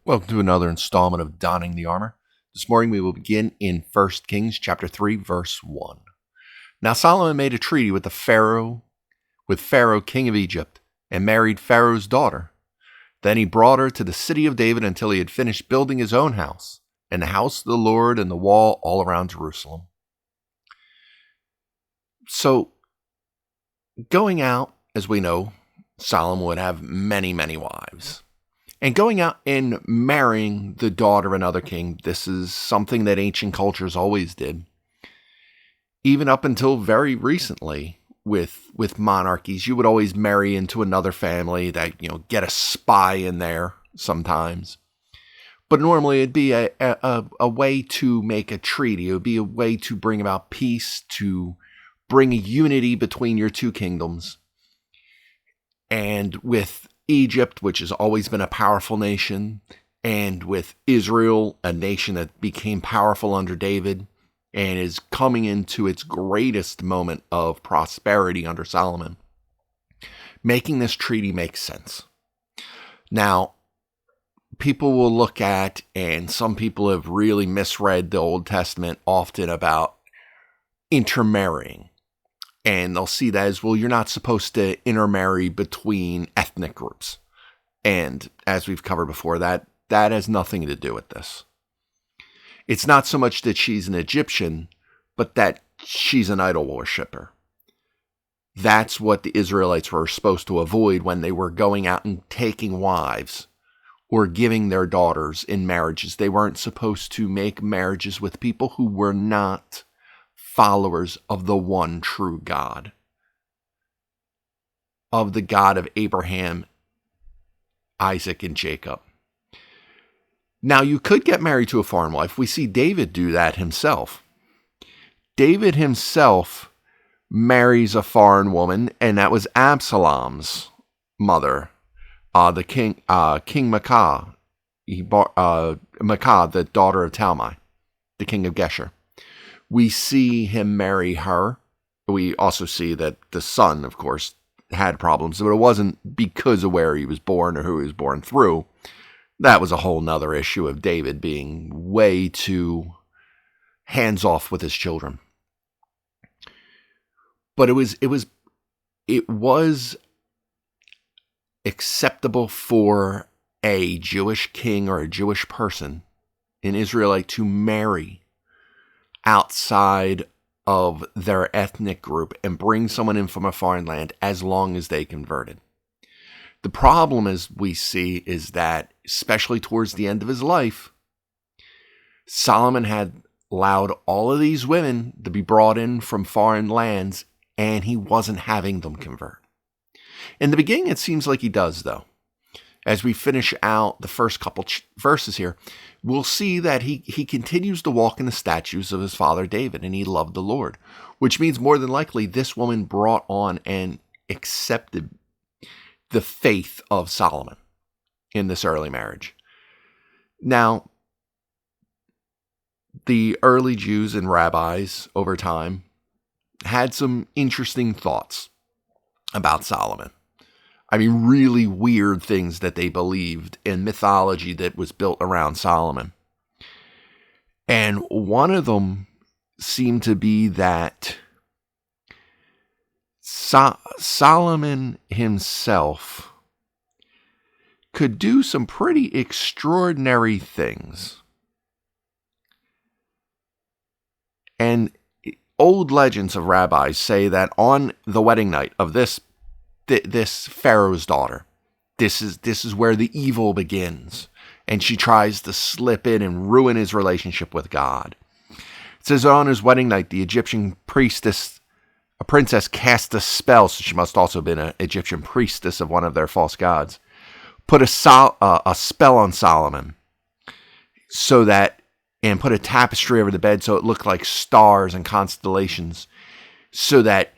Welcome to another installment of Donning the Armor. This morning we will begin in 1 Kings chapter 3, verse 1. Now Solomon made a treaty with Pharaoh, king of Egypt, and married Pharaoh's daughter. Then he brought her to the city of David until he had finished building his own house, and the house of the Lord and the wall all around Jerusalem. So, going out, as we know, Solomon would have many, many wives. And going out and marrying the daughter of another king, this is something that ancient cultures always did. Even up until very recently, with monarchies, you would always marry into another family that, get a spy in there sometimes. But normally it'd be a way to make a treaty. It would be a way to bring about peace, to bring a unity between your two kingdoms. And with Egypt, which has always been a powerful nation, and with Israel, a nation that became powerful under David and is coming into its greatest moment of prosperity under Solomon, making this treaty make sense. Now, people will look at, and some people have really misread the Old Testament often about intermarrying. And they'll see that as, well, you're not supposed to intermarry between ethnic groups. And as we've covered before, that has nothing to do with this. It's not so much that she's an Egyptian, but that she's an idol worshiper. That's what the Israelites were supposed to avoid when they were going out and taking wives or giving their daughters in marriages. They weren't supposed to make marriages with people who were not followers of the one true God, of the God of Abraham, Isaac, and Jacob. Now, you could get married to a foreign wife. We see David do that himself. David himself marries a foreign woman, and that was Absalom's mother, the King Maacah. Maacah, the daughter of Talmai, the king of Geshur. We see him marry her. We also see that the son, of course, had problems, but it wasn't because of where he was born or who he was born through. That was a whole nother issue of David being way too hands-off with his children. But it was acceptable for a Jewish king or a Jewish person, an Israelite, to marry outside of their ethnic group and bring someone in from a foreign land as long as they converted. The problem, as we see, is that, especially towards the end of his life, Solomon had allowed all of these women to be brought in from foreign lands, and he wasn't having them convert. In the beginning, it seems like he does, though. As we finish out the first couple verses here, we'll see that he continues to walk in the statutes of his father David, and he loved the Lord, which means more than likely this woman brought on and accepted the faith of Solomon in this early marriage. Now, the early Jews and rabbis over time had some interesting thoughts about Solomon. I mean, really weird things that they believed in mythology that was built around Solomon. And one of them seemed to be that Solomon himself could do some pretty extraordinary things. And old legends of rabbis say that on the wedding night of this Pharaoh's daughter, this is where the evil begins, and she tries to slip in and ruin his relationship with God. It says that on his wedding night, the Egyptian princess cast a spell, so she must also have been an Egyptian priestess of one of their false gods, put a spell on Solomon, and put a tapestry over the bed so it looked like stars and constellations, so that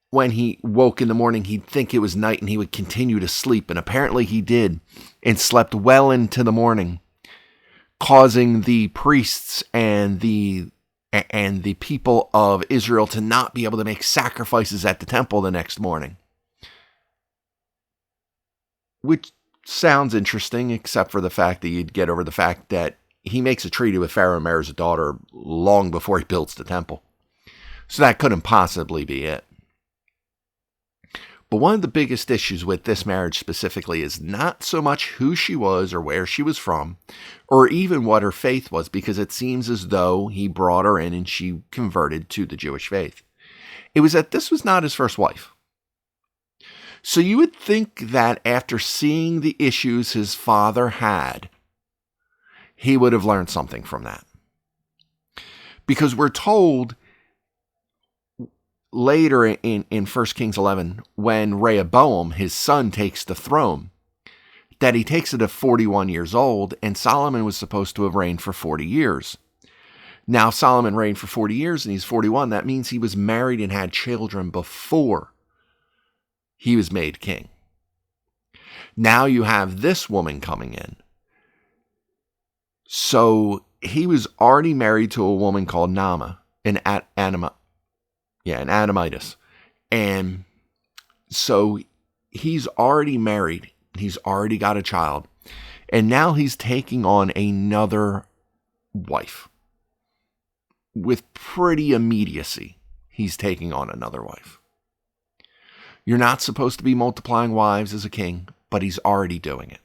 when he woke in the morning, he'd think it was night and he would continue to sleep. And apparently he did, and slept well into the morning, causing the priests and the people of Israel to not be able to make sacrifices at the temple the next morning. Which sounds interesting, except for the fact that you'd get over the fact that he makes a treaty with Pharaoh and marries a daughter long before he builds the temple. So that couldn't possibly be it. But one of the biggest issues with this marriage specifically is not so much who she was or where she was from, or even what her faith was, because it seems as though he brought her in and she converted to the Jewish faith. It was that this was not his first wife. So you would think that after seeing the issues his father had, he would have learned something from that. Because we're told later in 1 Kings 11, when Rehoboam, his son, takes the throne, that he takes it at 41 years old, and Solomon was supposed to have reigned for 40 years. Now, Solomon reigned for 40 years, and he's 41. That means he was married and had children before he was made king. Now you have this woman coming in. So he was already married to a woman called Naamah, an Adamitis. And so he's already married. He's already got a child. And now he's taking on another wife. With pretty immediacy, he's taking on another wife. You're not supposed to be multiplying wives as a king, but he's already doing it.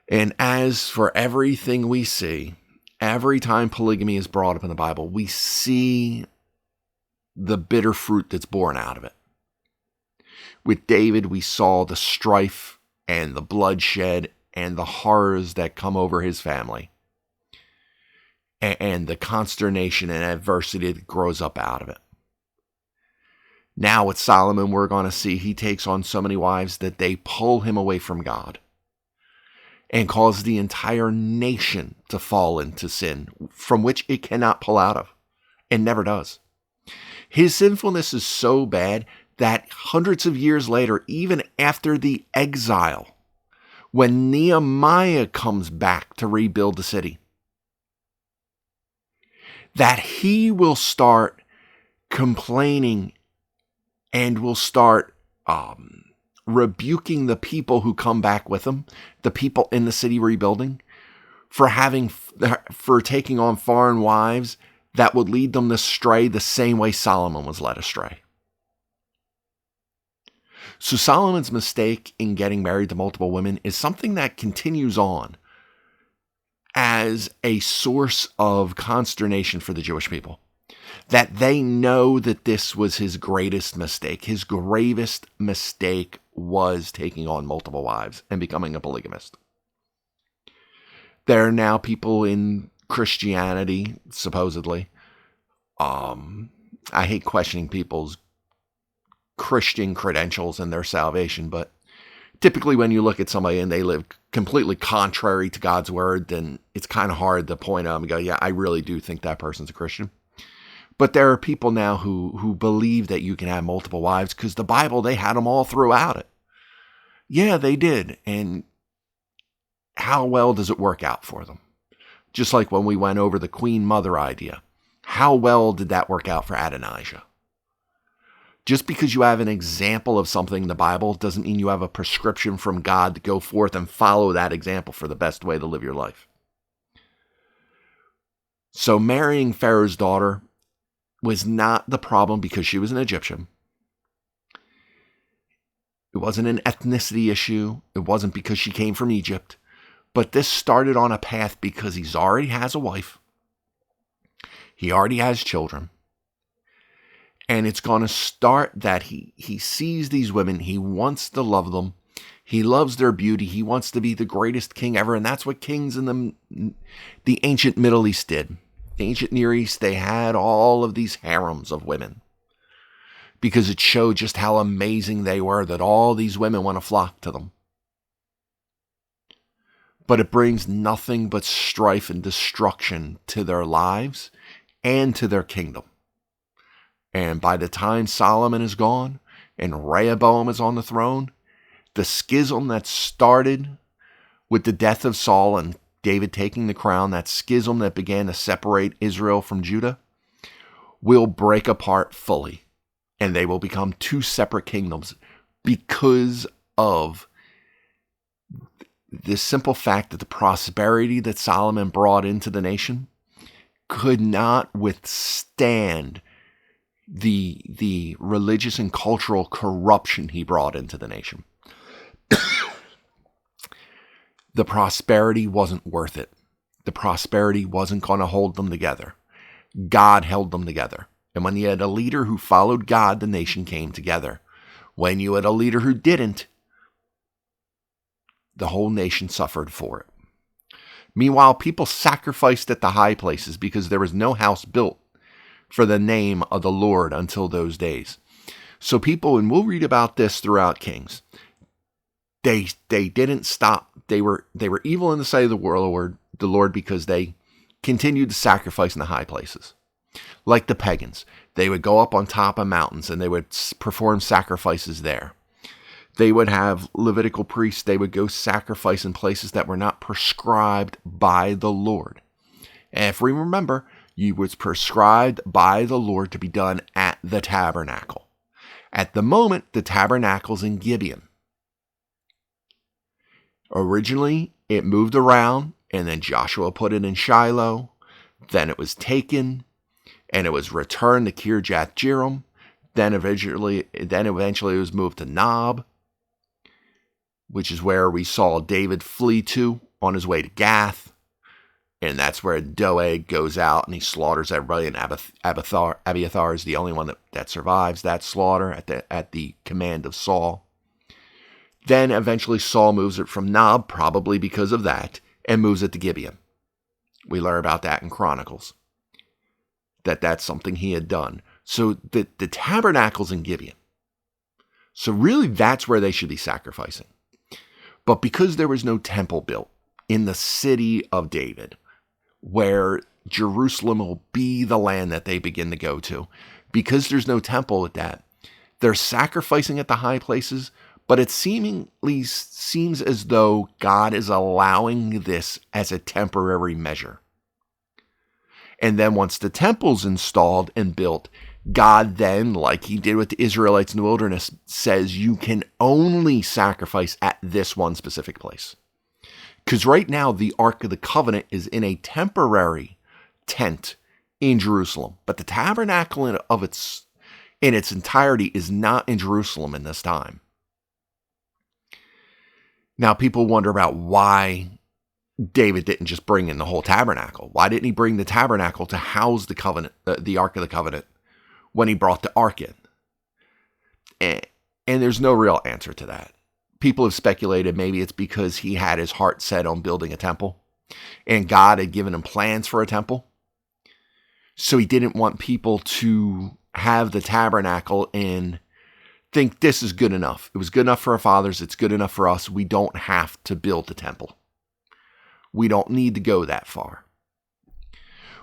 And as for everything we see, every time polygamy is brought up in the Bible, we see the bitter fruit that's born out of it. With David, we saw the strife and the bloodshed and the horrors that come over his family, and the consternation and adversity that grows up out of it. Now with Solomon, we're going to see he takes on so many wives that they pull him away from God and cause the entire nation to fall into sin from which it cannot pull out of, and never does. His sinfulness is so bad that hundreds of years later, even after the exile, when Nehemiah comes back to rebuild the city, that he will start complaining and will start rebuking the people who come back with him, the people in the city rebuilding, for taking on foreign wives that would lead them astray the same way Solomon was led astray. So Solomon's mistake in getting married to multiple women is something that continues on as a source of consternation for the Jewish people. That they know that this was his greatest mistake. His gravest mistake was taking on multiple wives and becoming a polygamist. There are now people in Christianity, supposedly. I hate questioning people's Christian credentials and their salvation, but typically when you look at somebody and they live completely contrary to God's word, then it's kind of hard to point out and go, yeah, I really do think that person's a Christian. But there are people now who believe that you can have multiple wives because the Bible, they had them all throughout it. Yeah, they did. And how well does it work out for them? Just like when we went over the Queen Mother idea. How well did that work out for Adonijah? Just because you have an example of something in the Bible doesn't mean you have a prescription from God to go forth and follow that example for the best way to live your life. So marrying Pharaoh's daughter was not the problem because she was an Egyptian. It wasn't an ethnicity issue. It wasn't because she came from Egypt. But this started on a path because he already has a wife. He already has children. And it's going to start that he sees these women. He wants to love them. He loves their beauty. He wants to be the greatest king ever. And that's what kings in the ancient Middle East did. The ancient Near East, they had all of these harems of women because it showed just how amazing they were, that all these women want to flock to them. But it brings nothing but strife and destruction to their lives and to their kingdom. And by the time Solomon is gone and Rehoboam is on the throne, the schism that started with the death of Saul and David taking the crown, that schism that began to separate Israel from Judah, will break apart fully. And they will become two separate kingdoms because of this simple fact that the prosperity that Solomon brought into the nation could not withstand the religious and cultural corruption he brought into the nation. The prosperity wasn't worth it. The prosperity wasn't going to hold them together. God held them together. And when you had a leader who followed God, the nation came together. When you had a leader who didn't, the whole nation suffered for it. Meanwhile, people sacrificed at the high places because there was no house built for the name of the Lord until those days. So people, and we'll read about this throughout Kings, they didn't stop. They were evil in the sight of the Lord because they continued to sacrifice in the high places. Like the pagans, they would go up on top of mountains and they would perform sacrifices there. They would have Levitical priests. They would go sacrifice in places that were not prescribed by the Lord. And if we remember, it was prescribed by the Lord to be done at the tabernacle. At the moment, the tabernacle's in Gibeon. Originally, it moved around, and then Joshua put it in Shiloh. Then it was taken, and it was returned to Kirjath Jearim. Then eventually it was moved to Nob, which is where we saw David flee to on his way to Gath. And that's where Doeg goes out and he slaughters everybody, and Abiathar is the only one that survives that slaughter at the command of Saul. Then eventually Saul moves it from Nob, probably because of that, and moves it to Gibeon. We learn about that in Chronicles, that's something he had done. So the tabernacle's in Gibeon. So really that's where they should be sacrificing. But because there was no temple built in the city of David, where Jerusalem will be the land that they begin to go to, because there's no temple at that, they're sacrificing at the high places, but it seemingly seems as though God is allowing this as a temporary measure. And then once the temple's installed and built, God then, like he did with the Israelites in the wilderness, says you can only sacrifice at this one specific place. Because right now, the Ark of the Covenant is in a temporary tent in Jerusalem. But the tabernacle in its entirety is not in Jerusalem in this time. Now, people wonder about why David didn't just bring in the whole tabernacle. Why didn't he bring the tabernacle to house the covenant, the Ark of the Covenant, when he brought the Ark in? And there's no real answer to that. People have speculated maybe it's because he had his heart set on building a temple, and God had given him plans for a temple. So he didn't want people to have the tabernacle and think this is good enough. It was good enough for our fathers. It's good enough for us. We don't have to build the temple. We don't need to go that far.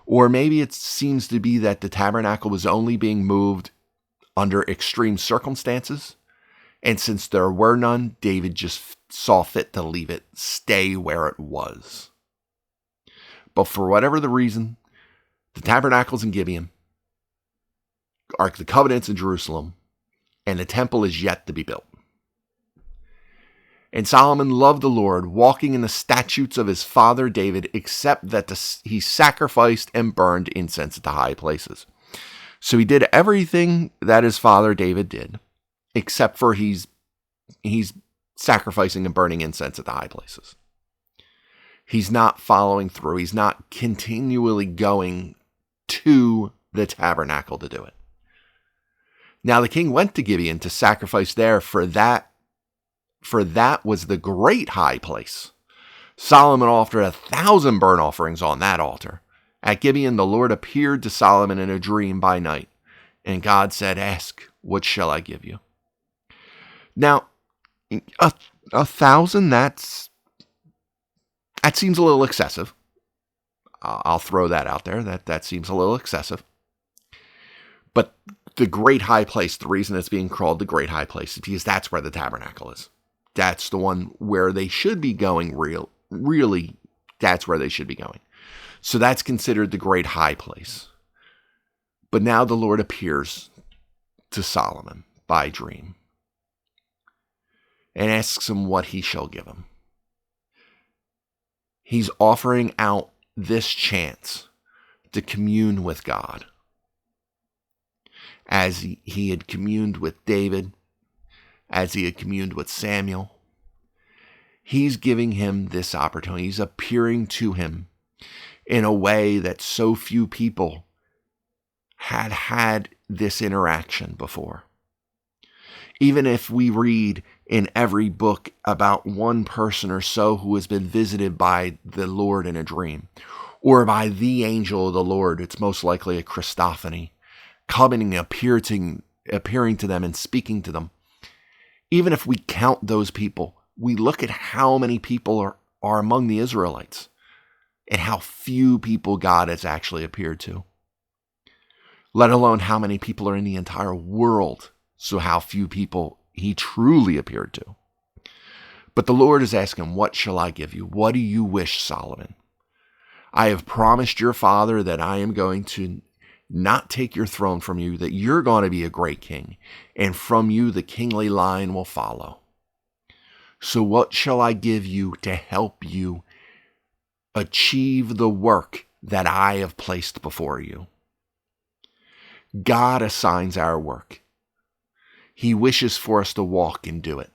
Or maybe it seems to be that the tabernacle was only being moved under extreme circumstances. And since there were none, David just saw fit to leave it, stay where it was. But for whatever the reason, the tabernacle's in Gibeon, Ark of the Covenant's in Jerusalem, and the temple is yet to be built. And Solomon loved the Lord, walking in the statutes of his father David, except that he sacrificed and burned incense at the high places. So he did everything that his father David did, except for he's sacrificing and burning incense at the high places. He's not following through. He's not continually going to the tabernacle to do it. Now the king went to Gibeon to sacrifice there, for that was the great high place. Solomon offered 1,000 burnt offerings on that altar. At Gibeon, the Lord appeared to Solomon in a dream by night, and God said, "Ask, what shall I give you?" Now, 1,000, that seems a little excessive. I'll throw that out there. That seems a little excessive. But the great high place, the reason it's being called the great high place is because that's where the tabernacle is. That's the one where they should be going really, that's where they should be going. So that's considered the great high place. But now the Lord appears to Solomon by dream. and asks him what he shall give him. He's offering out this chance to commune with God, as he had communed with David, as he had communed with Samuel. He's giving him this opportunity. He's appearing to him in a way that so few people had this interaction before. Even if we read in every book about one person or so who has been visited by the Lord in a dream, or by the angel of the Lord, it's most likely a Christophany, coming and appearing to them and speaking to them. Even if we count those people, we look at how many people are among the Israelites and how few people God has actually appeared to, let alone how many people are in the entire world, so how few people he truly appeared to. But the Lord is asking, what shall I give you? What do you wish, Solomon? I have promised your father that I am going to not take your throne from you, that you're going to be a great king, and from you the kingly line will follow. So what shall I give you to help you achieve the work that I have placed before you? God assigns our work. He wishes for us to walk and do it.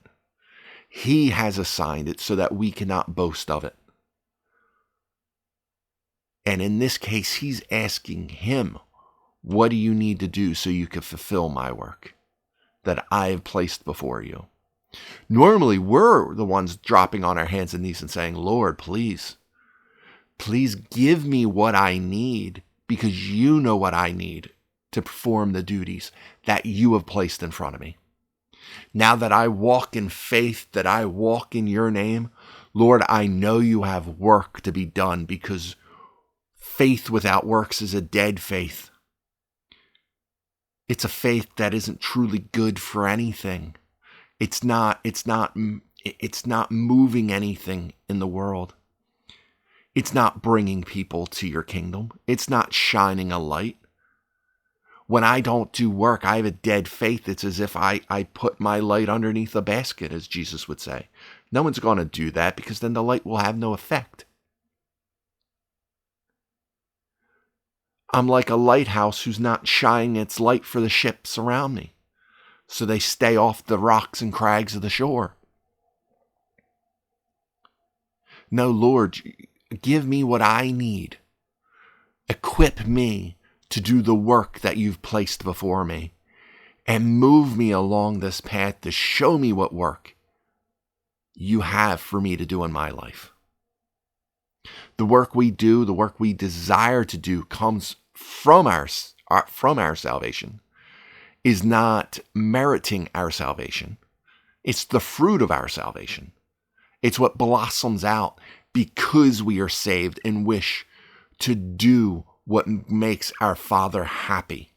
He has assigned it so that we cannot boast of it. And in this case, he's asking him, what do you need to do so you can fulfill my work that I have placed before you? Normally, we're the ones dropping on our hands and knees and saying, Lord, please give me what I need, because you know what I need to perform the duties that you have placed in front of me. Now that I walk in faith, that I walk in your name, Lord, I know you have work to be done, because faith without works is a dead faith. It's a faith that isn't truly good for anything. It's not moving anything in the world. It's not bringing people to your kingdom. It's not shining a light. When I don't do work, I have a dead faith. It's as if I put my light underneath a basket, as Jesus would say. No one's going to do that, because then the light will have no effect. I'm like a lighthouse who's not shining its light for the ships around me, so they stay off the rocks and crags of the shore. No, Lord, give me what I need. Equip me to do the work that you've placed before me, and move me along this path to show me what work you have for me to do in my life. The work we do, the work we desire to do, comes from our salvation, is not meriting our salvation. It's the fruit of our salvation. It's what blossoms out because we are saved and wish to do what makes our Father happy.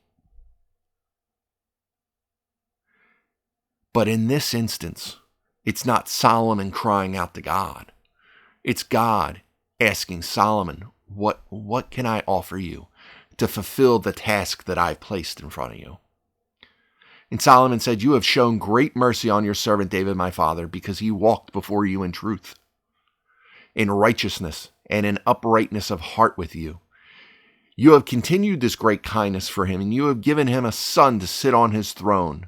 But in this instance, it's not Solomon crying out to God. It's God asking Solomon, what can I offer you to fulfill the task that I've placed in front of you? And Solomon said, you have shown great mercy on your servant David, my father, because he walked before you in truth, in righteousness, and in uprightness of heart with you. You have continued this great kindness for him, and you have given him a son to sit on his throne,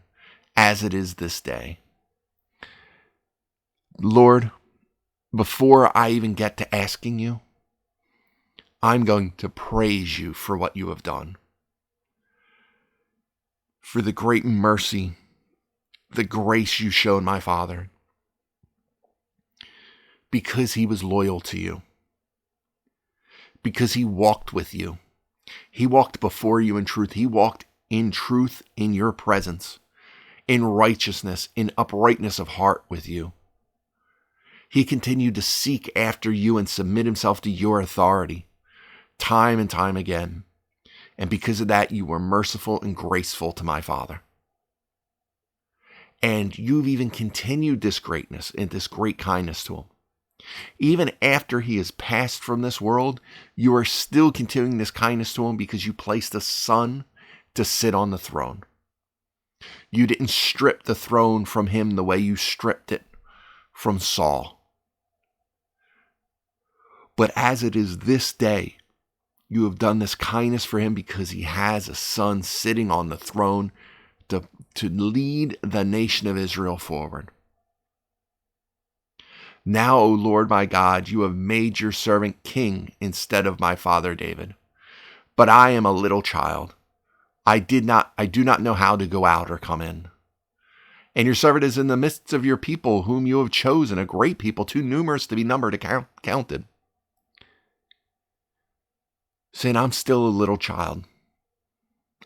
as it is this day. Lord, before I even get to asking you, I'm going to praise you for what you have done, for the great mercy, the grace you showed my father, because he was loyal to you, because he walked with you. He walked before you in truth. He walked in truth in your presence, in righteousness, in uprightness of heart with you. He continued to seek after you and submit himself to your authority time and time again. And because of that, you were merciful and graceful to my father. And you've even continued this greatness and this great kindness to him. Even after he has passed from this world, you are still continuing this kindness to him because you placed a son to sit on the throne. You didn't strip the throne from him the way you stripped it from Saul. But as it is this day, you have done this kindness for him because he has a son sitting on the throne to lead the nation of Israel forward. Now, O Lord my God, you have made your servant king instead of my father David. But I am a little child. I do not know how to go out or come in. And your servant is in the midst of your people, whom you have chosen, a great people, too numerous to be numbered or counted. Saying, I'm still a little child.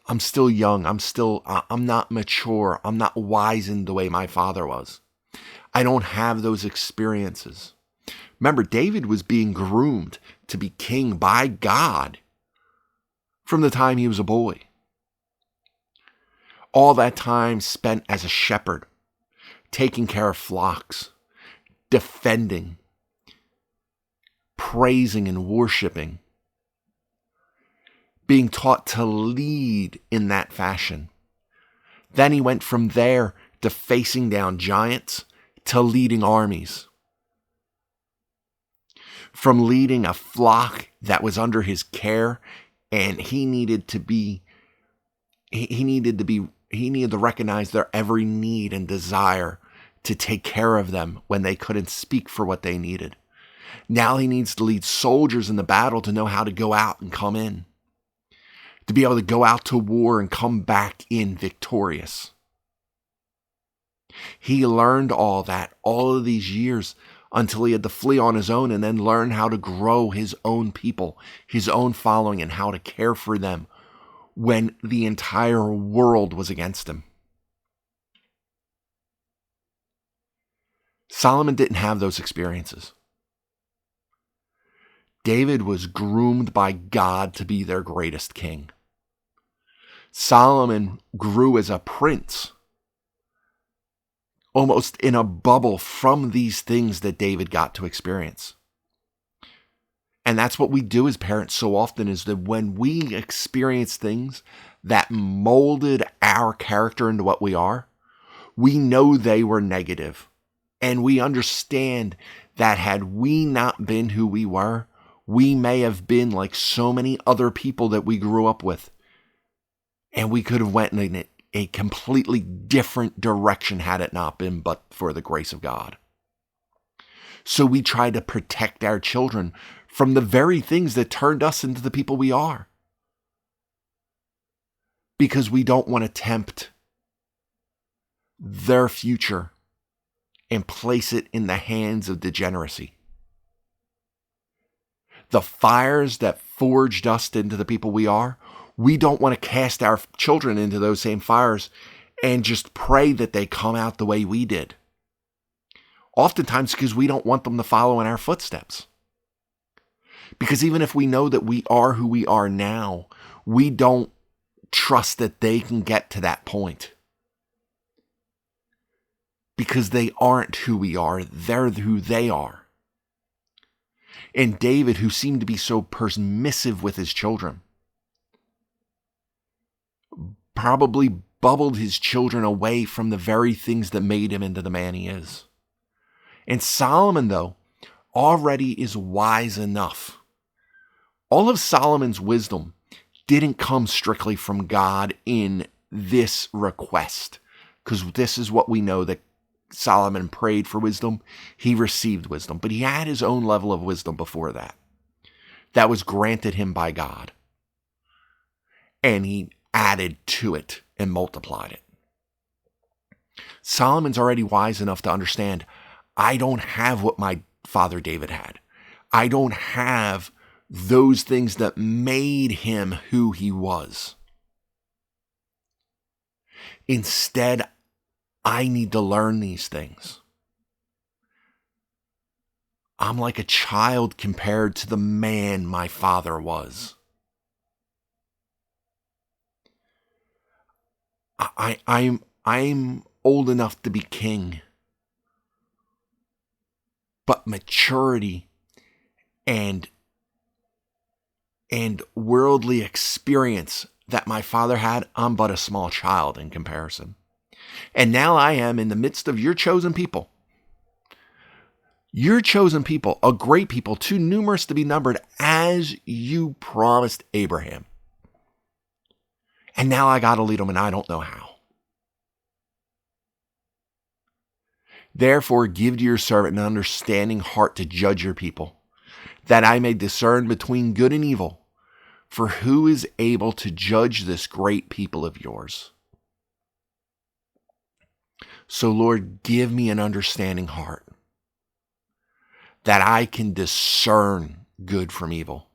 I'm still young. I'm not mature. I'm not wizened the way my father was. I don't have those experiences. Remember, David was being groomed to be king by God from the time he was a boy. All that time spent as a shepherd, taking care of flocks, defending, praising and worshiping, being taught to lead in that fashion. Then he went from there to facing down giants to leading armies. From leading a flock that was under his care, and he needed to recognize their every need and desire to take care of them when they couldn't speak for what they needed. Now he needs to lead soldiers in the battle to know how to go out and come in, to be able to go out to war and come back in victorious. He learned all that all of these years until he had to flee on his own and then learn how to grow his own people, his own following, and how to care for them when the entire world was against him. Solomon didn't have those experiences. David was groomed by God to be their greatest king. Solomon grew as a prince, almost in a bubble from these things that David got to experience. And that's what we do as parents so often, is that when we experience things that molded our character into what we are, we know they were negative. And we understand that had we not been who we were, we may have been like so many other people that we grew up with. And we could have went in a completely different direction had it not been but for the grace of God. So we try to protect our children from the very things that turned us into the people we are, because we don't want to tempt their future and place it in the hands of degeneracy. The fires that forged us into the people we are, we don't want to cast our children into those same fires and just pray that they come out the way we did. Oftentimes because we don't want them to follow in our footsteps. Because even if we know that we are who we are now, we don't trust that they can get to that point. Because they aren't who we are, they're who they are. And David, who seemed to be so permissive with his children, probably bubbled his children away from the very things that made him into the man he is. And Solomon, though, already is wise enough. All of Solomon's wisdom didn't come strictly from God in this request, because this is what we know, that Solomon prayed for wisdom. He received wisdom, but he had his own level of wisdom before that. That was granted him by God. And he added to it and multiplied it. Solomon's already wise enough to understand, I don't have what my father David had. I don't have those things that made him who he was. Instead, I need to learn these things. I'm like a child compared to the man my father was. I'm old enough to be king. But maturity and worldly experience that my father had, I'm but a small child in comparison. And now I am in the midst of your chosen people. Your chosen people, a great people, too numerous to be numbered, as you promised Abraham. And now I got to lead them, and I don't know how. Therefore, give to your servant an understanding heart to judge your people, that I may discern between good and evil. For who is able to judge this great people of yours? So, Lord, give me an understanding heart, that I can discern good from evil.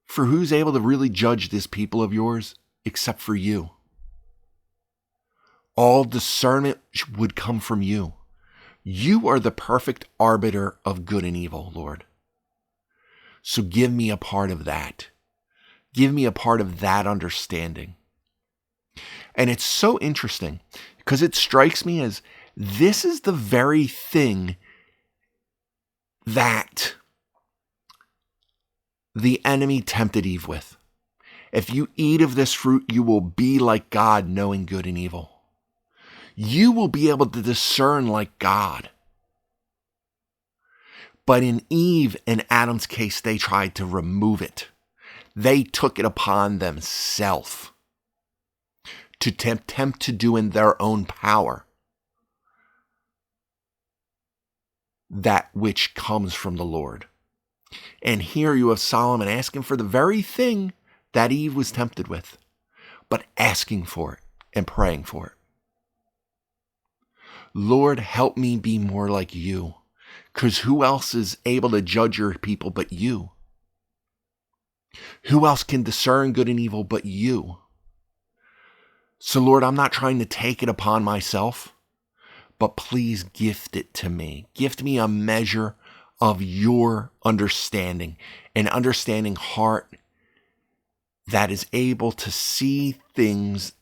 For who's able to really judge this people of yours except for you? All discernment would come from you. You are the perfect arbiter of good and evil, Lord. So give me a part of that. Give me a part of that understanding. And it's so interesting because it strikes me as this is the very thing that the enemy tempted Eve with. If you eat of this fruit, you will be like God, knowing good and evil. You will be able to discern like God. But in Eve and Adam's case, they tried to remove it. They took it upon themselves to tempt to do in their own power that which comes from the Lord. And here you have Solomon asking for the very thing that Eve was tempted with, but asking for it and praying for it. Lord, help me be more like you, because who else is able to judge your people but you? Who else can discern good and evil but you? So Lord, I'm not trying to take it upon myself, but please gift it to me. Gift me a measure of your understanding, an understanding heart that is able to see things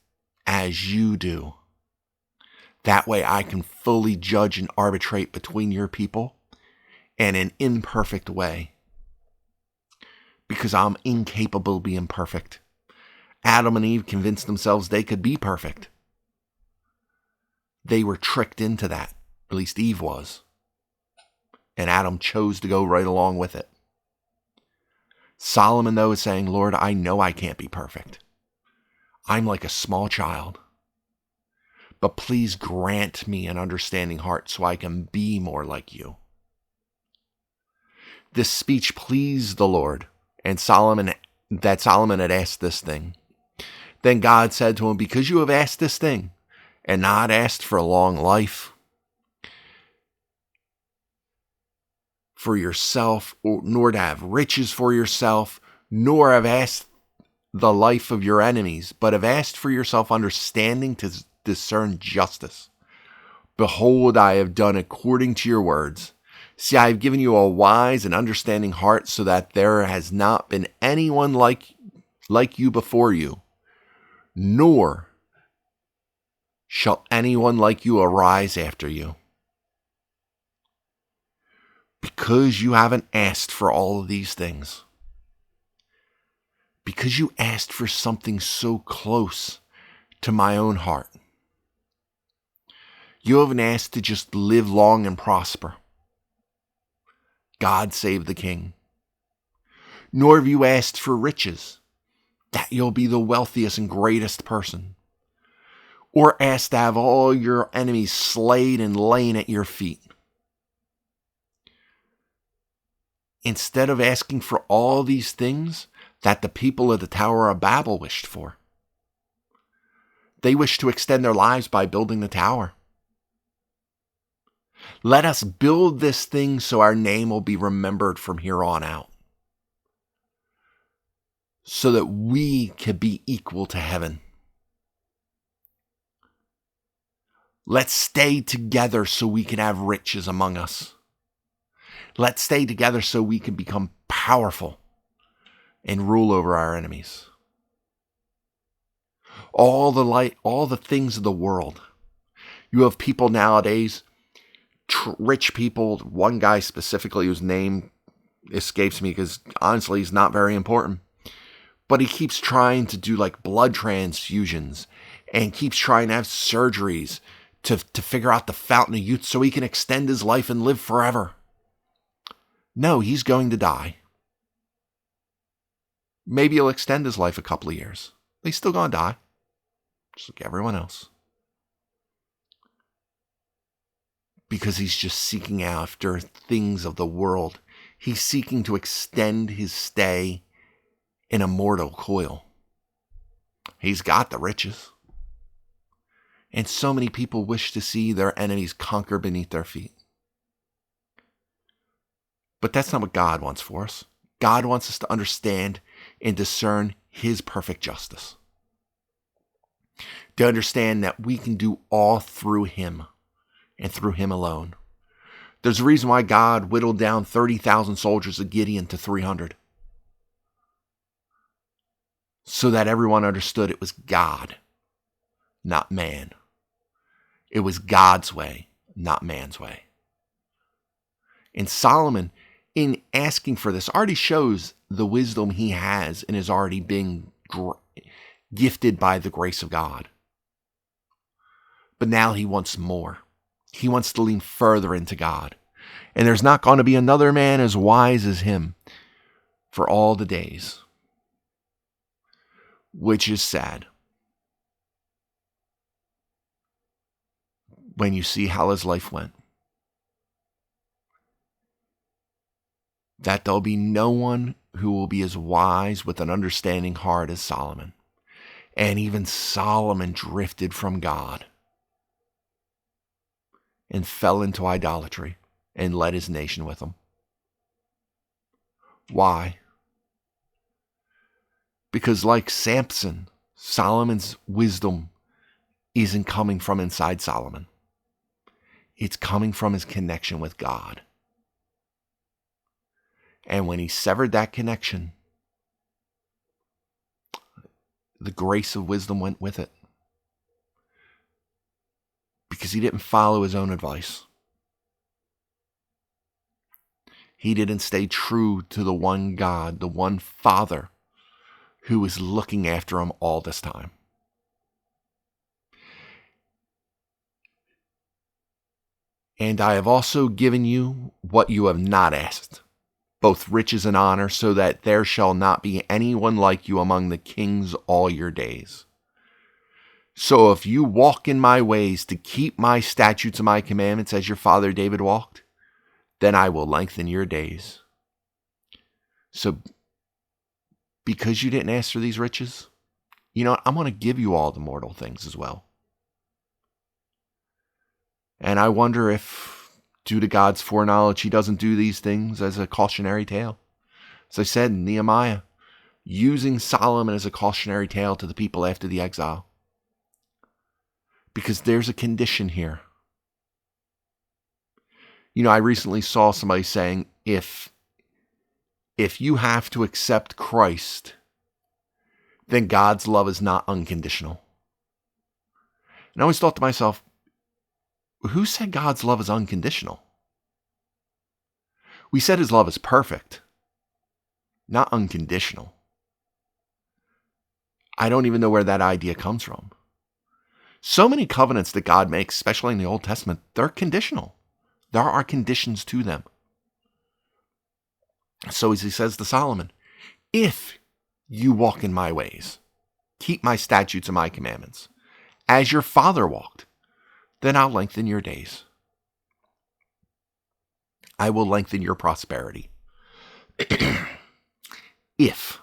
as you do. That way I can fully judge and arbitrate between your people in an imperfect way. Because I'm incapable of being perfect. Adam and Eve convinced themselves they could be perfect. They were tricked into that. At least Eve was. And Adam chose to go right along with it. Solomon, though, is saying, Lord, I know I can't be perfect. I'm like a small child. But please grant me an understanding heart so I can be more like you. This speech pleased the Lord, and Solomon had asked this thing. Then God said to him, because you have asked this thing, and not asked for a long life for yourself, nor to have riches for yourself, nor have asked the life of your enemies, but have asked for yourself understanding to discern justice. Behold, I have done according to your words. See, I have given you a wise and understanding heart, so that there has not been anyone like you before you, nor shall anyone like you arise after you. Because you haven't asked for all of these things. Because you asked for something so close to my own heart. You haven't asked to just live long and prosper. God save the king. Nor have you asked for riches, that you'll be the wealthiest and greatest person. Or asked to have all your enemies slain and lain at your feet. Instead of asking for all these things that the people of the Tower of Babel wished for. They wished to extend their lives by building the tower. Let us build this thing so our name will be remembered from here on out. So that we can be equal to heaven. Let's stay together so we can have riches among us. Let's stay together so we can become powerful and rule over our enemies. All the things of the world. You have people nowadays, rich people, one guy specifically whose name escapes me because honestly he's not very important. But he keeps trying to do like blood transfusions and keeps trying to have surgeries to figure out the fountain of youth so he can extend his life and live forever. No, he's going to die. Maybe he'll extend his life a couple of years. But he's still going to die, just like everyone else. Because he's just seeking after things of the world. He's seeking to extend his stay in a mortal coil. He's got the riches. And so many people wish to see their enemies conquer beneath their feet. But that's not what God wants for us. God wants us to understand and discern his perfect justice. To understand that we can do all through him and through him alone. There's a reason why God whittled down 30,000 soldiers of Gideon to 300. So that everyone understood it was God, not man. It was God's way, not man's way. And Solomon, in asking for this, already shows the wisdom he has and is already being gifted by the grace of God. But now he wants more. He wants to lean further into God. And there's not going to be another man as wise as him for all the days. Which is sad. When you see how his life went. That there'll be no one who will be as wise with an understanding heart as Solomon. And even Solomon drifted from God. And fell into idolatry. And led his nation with him. Why? Because like Samson, Solomon's wisdom isn't coming from inside Solomon. It's coming from his connection with God. And when he severed that connection, the grace of wisdom went with it. Because he didn't follow his own advice. He didn't stay true to the one God, the one Father, who was looking after him all this time. And I have also given you what you have not asked, both riches and honor, so that there shall not be anyone like you among the kings all your days. So if you walk in my ways to keep my statutes and my commandments as your father David walked, then I will lengthen your days. So because you didn't ask for these riches, you know what? I'm going to give you all the mortal things as well. And I wonder if, due to God's foreknowledge, he doesn't do these things as a cautionary tale. As I said in Nehemiah, using Solomon as a cautionary tale to the people after the exile. Because there's a condition here. You know, I recently saw somebody saying, if you have to accept Christ, then God's love is not unconditional. And I always thought to myself, who said God's love is unconditional? We said his love is perfect, not unconditional. I don't even know where that idea comes from. So many covenants that God makes, especially in the Old Testament, they're conditional. There are conditions to them. So as he says to Solomon, if you walk in my ways, keep my statutes and my commandments, as your father walked, then I'll lengthen your days. I will lengthen your prosperity. If.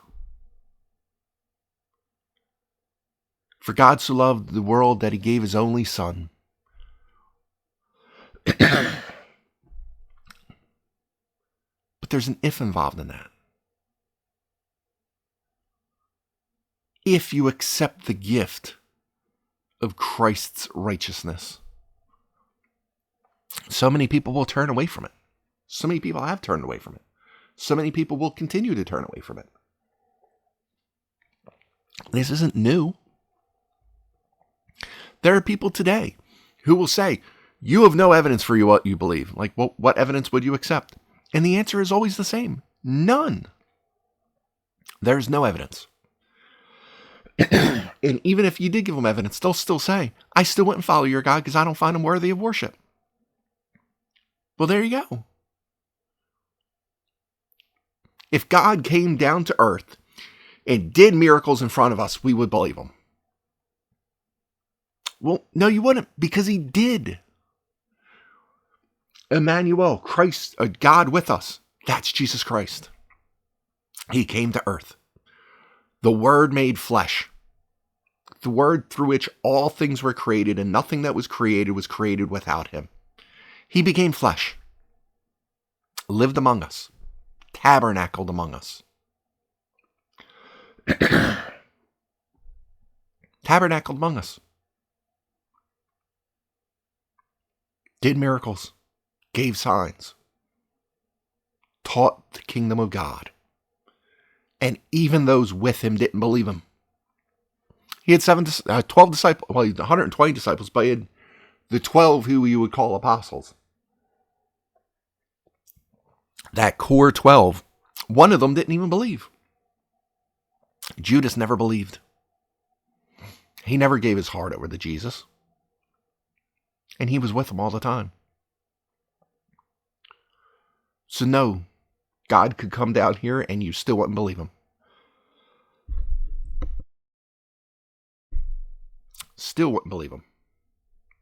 For God so loved the world that he gave his only son. But there's an if involved in that. If you accept the gift of Christ's righteousness. So many people will turn away from it. So many people have turned away from it. So many people will continue to turn away from it. This isn't new. There are people today who will say, you have no evidence for what you believe. Like, well, what evidence would you accept? And the answer is always the same. None. There's no evidence. And even if you did give them evidence, they'll still say, I still wouldn't follow your God because I don't find him worthy of worship. Well, there you go. If God came down to earth and did miracles in front of us, we would believe him. Well, no, you wouldn't, because he did. Emmanuel, Christ, God with us. That's Jesus Christ. He came to earth. The Word made flesh. The Word through which all things were created, and nothing that was created without him. He became flesh, lived among us, tabernacled among us. Tabernacled among us. Did miracles, gave signs, taught the kingdom of God. And even those with him didn't believe him. He had 12 disciples, well, he had 120 disciples, but he had the 12 who you would call apostles. That core 12, one of them didn't even believe. Judas never believed. He never gave his heart over to Jesus. And he was with him all the time. So no, God could come down here and you still wouldn't believe him. Still wouldn't believe him.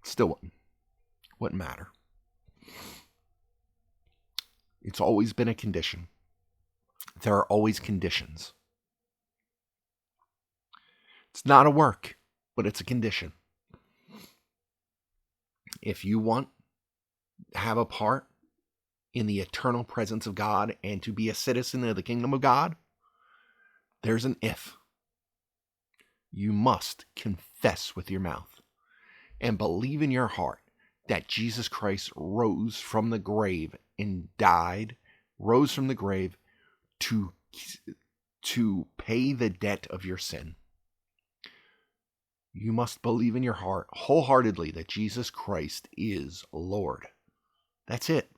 Still wouldn't. Wouldn't matter. It's always been a condition. There are always conditions. It's not a work, but it's a condition. If you want to have a part in the eternal presence of God and to be a citizen of the kingdom of God, there's an if. You must confess with your mouth and believe in your heart that Jesus Christ rose from the grave and died, rose from the grave to pay the debt of your sin. You must believe in your heart wholeheartedly that Jesus Christ is Lord. That's it.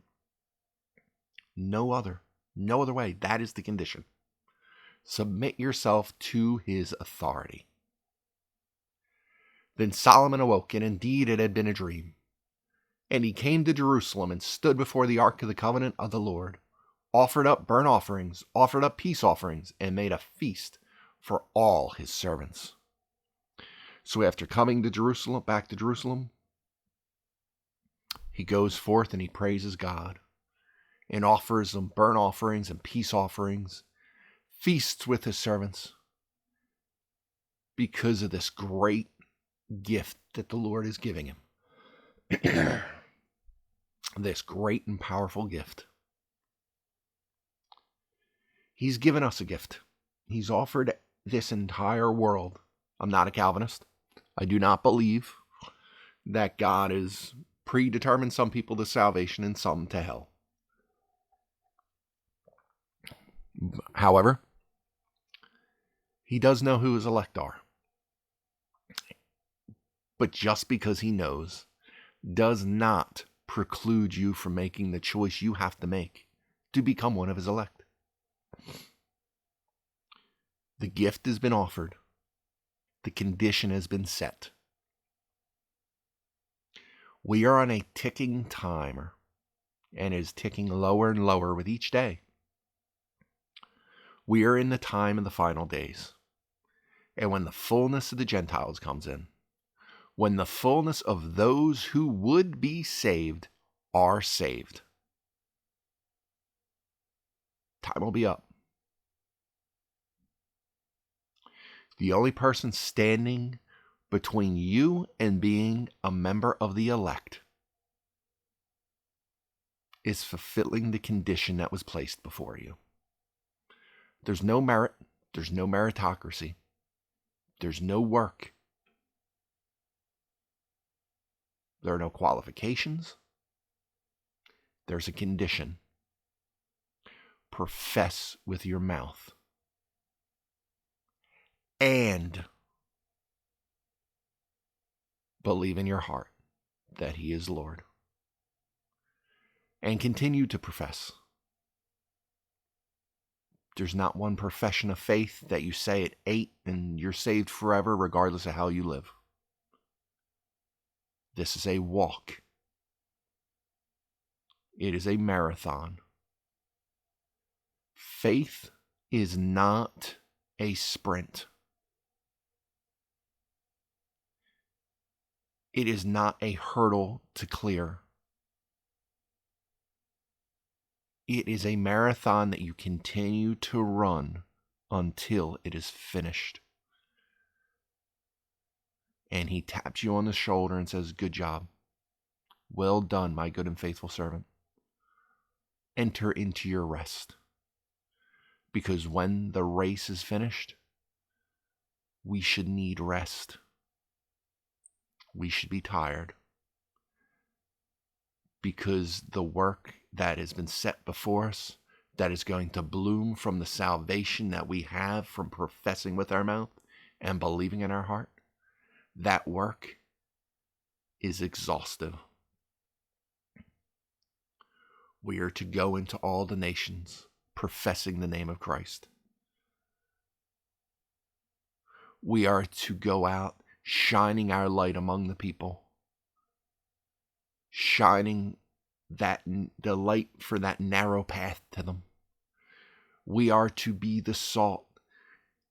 No other way. That is the condition. Submit yourself to his authority. Then Solomon awoke, and indeed it had been a dream. And he came to Jerusalem and stood before the ark of the covenant of the Lord, offered up burnt offerings, offered up peace offerings, and made a feast for all his servants. So after coming to Jerusalem, back to Jerusalem, he goes forth and he praises God and offers them burnt offerings and peace offerings, feasts with his servants because of this great gift that the Lord is giving him. This great and powerful gift. He's given us a gift. He's offered this entire world. I'm not a Calvinist. I do not believe that God is predetermined some people to salvation and some to hell. However, he does know who his elect are. But just because he knows does not preclude you from making the choice you have to make to become one of his elect. The gift has been offered. The condition has been set. We are on a ticking timer, and it is ticking lower and lower with each day. We are in the time of the final days. And when the fullness of the Gentiles comes in, when the fullness of those who would be saved are saved, time will be up. The only person standing between you and being a member of the elect is fulfilling the condition that was placed before you. There's no merit. There's no meritocracy. There's no work. There are no qualifications. There's a condition. Profess with your mouth and believe in your heart that he is Lord. And continue to profess. There's not one profession of faith that you say at 8 and you're saved forever regardless of how you live. This is a walk. It is a marathon. Faith is not a sprint. It is not a hurdle to clear. It is a marathon that you continue to run until it is finished. And he taps you on the shoulder and says, "Good job. Well done, my good and faithful servant. Enter into your rest." Because when the race is finished, we should need rest. We should be tired. Because the work that has been set before us, that is going to bloom from the salvation that we have from professing with our mouth and believing in our heart, that work is exhaustive. We are to go into all the nations, professing the name of Christ. We are to go out, shining our light among the people, shining the light for that narrow path to them. We are to be the salt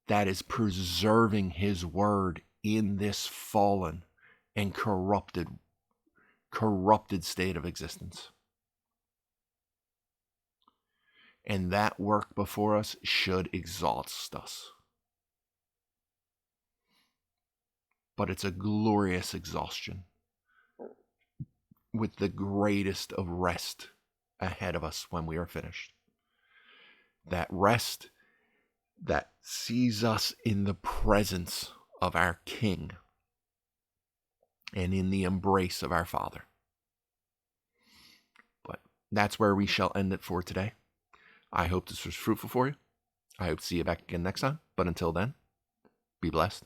that is preserving his word in this fallen and corrupted state of existence. And that work before us should exhaust us. But it's a glorious exhaustion with the greatest of rest ahead of us when we are finished. That rest that sees us in the presence of our King and in the embrace of our Father. But that's where we shall end it for today. I hope this was fruitful for you. I hope to see you back again next time. But until then, be blessed.